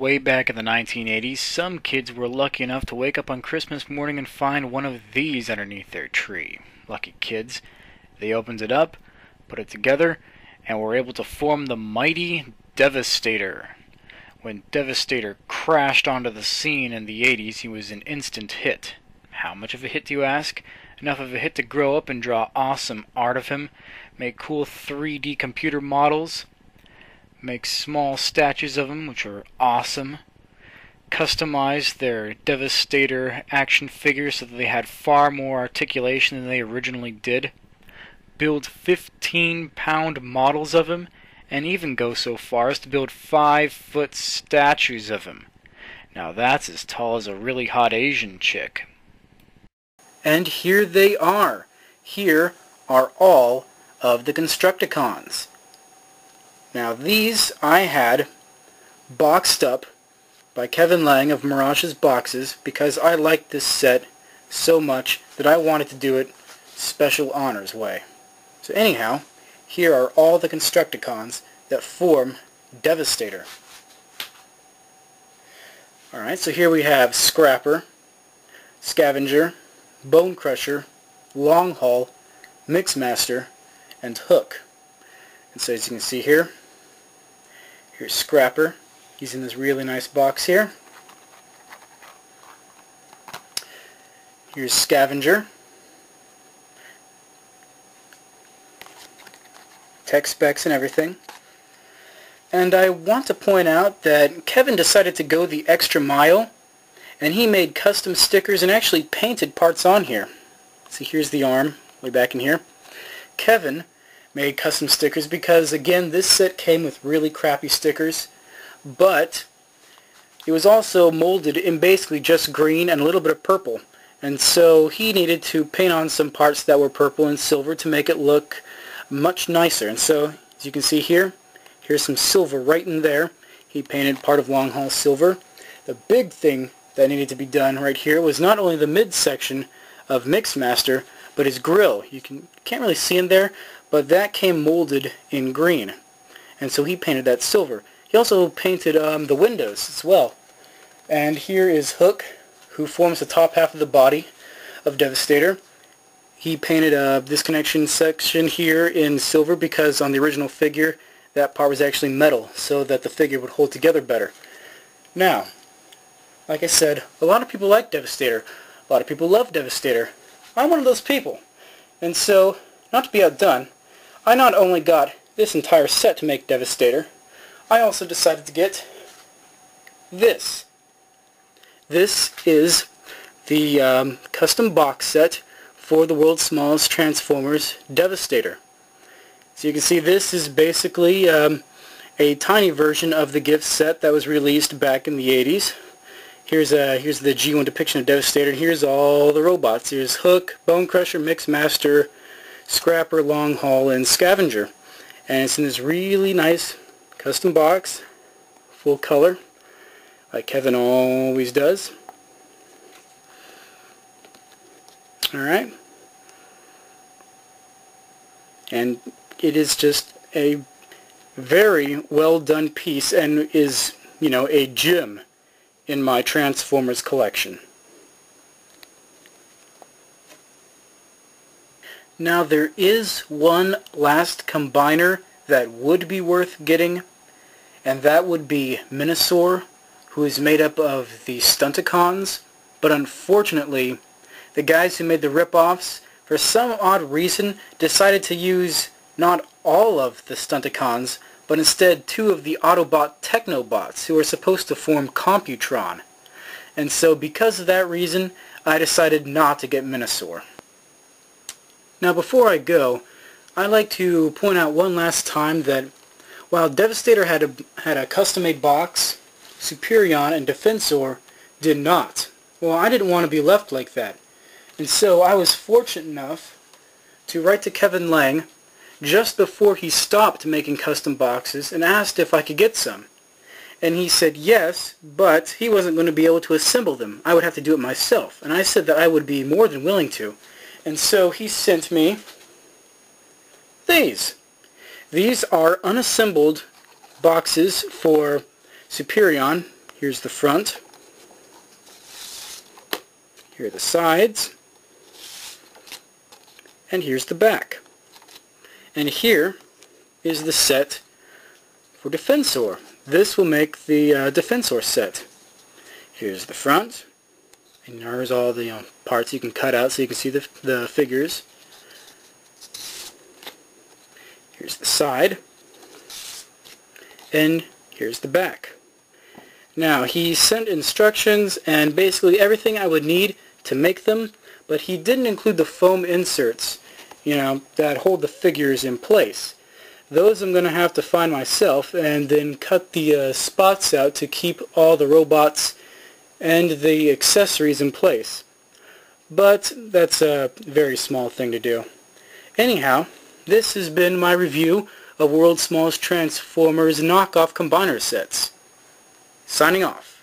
Way back in the 1980s, some kids were lucky enough to wake up on Christmas morning and find one of these underneath their tree. Lucky kids. They opened it up, put it together, and were able to form the mighty Devastator. When Devastator crashed onto the scene in the 80s, he was an instant hit. How much of a hit, do you ask? Enough of a hit to grow up and draw awesome art of him, make cool 3D computer models, make small statues of him, which are awesome, customize their Devastator action figures so that they had far more articulation than they originally did, build 15-pound models of him, and even go so far as to build 5-foot statues of him. Now that's as tall as a really hot Asian chick. And here they are. Here are all of the Constructicons. Now these I had boxed up by Kevin Lang of Mirage's Boxes because I liked this set so much that I wanted to do it special honors way. So anyhow, here are all the Constructicons that form Devastator. Alright, so here we have Scrapper, Scavenger, Bone Crusher, Long Haul, Mixmaster, and Hook. And so as you can see here, here's Scrapper. He's in this really nice box here. Here's Scavenger. Tech specs and everything. And I want to point out that Kevin decided to go the extra mile, and he made custom stickers and actually painted parts on here. See, here's the arm, way back in here. Kevin made custom stickers because, again, this set came with really crappy stickers, but it was also molded in basically just green and a little bit of purple. And so he needed to paint on some parts that were purple and silver to make it look much nicer. And so, as you can see here, here's some silver right in there. He painted part of Long Haul silver. The big thing that needed to be done right here was not only the midsection of Mixmaster, but his grill. You can't really see in there, but that came molded in green. And so he painted that silver. He also painted the windows as well. And here is Hook, who forms the top half of the body of Devastator. He painted this connection section here in silver because on the original figure that part was actually metal so that the figure would hold together better. Now, like I said, a lot of people like Devastator. A lot of people love Devastator. I'm one of those people. And so, not to be outdone, I not only got this entire set to make Devastator, I also decided to get this. This is the custom box set for the world's smallest Transformers Devastator. So you can see this is basically a tiny version of the gift set that was released back in the 80s. Here's the G1 depiction of Devastator, and here's all the robots. Here's Hook, Bone Crusher, Mixmaster, Scrapper, Long Haul, and Scavenger. And it's in this really nice custom box, full color, like Kevin always does. Alright. And it is just a very well done piece and is, you know, a gem in my Transformers collection. Now there is one last combiner that would be worth getting, and that would be Menasor, who is made up of the Stunticons, but unfortunately the guys who made the rip-offs, for some odd reason, decided to use not all of the Stunticons, but instead 2 of the Autobot Technobots, who are supposed to form Computron. And so because of that reason, I decided not to get Menasor. Now before I go, I'd like to point out one last time that while Devastator had a custom-made box, Superion and Defensor did not. Well, I didn't want to be left like that. And so I was fortunate enough to write to Kevin Lang just before he stopped making custom boxes and asked if I could get some. And he said yes, but he wasn't going to be able to assemble them. I would have to do it myself. And I said that I would be more than willing to. And so he sent me these. These are unassembled boxes for Superion. Here's the front. Here are the sides. And here's the back. And here is the set for Defensor. This will make the Defensor set. Here's the front. And here's all the parts you can cut out so you can see the figures. Here's the side. And here's the back. Now, he sent instructions and basically everything I would need to make them, but he didn't include the foam inserts, that hold the figures in place. Those I'm going to have to find myself and then cut the spots out to keep all the robots and the accessories in place. But that's a very small thing to do. Anyhow, this has been my review of World's Smallest Transformers knockoff combiner sets. Signing off.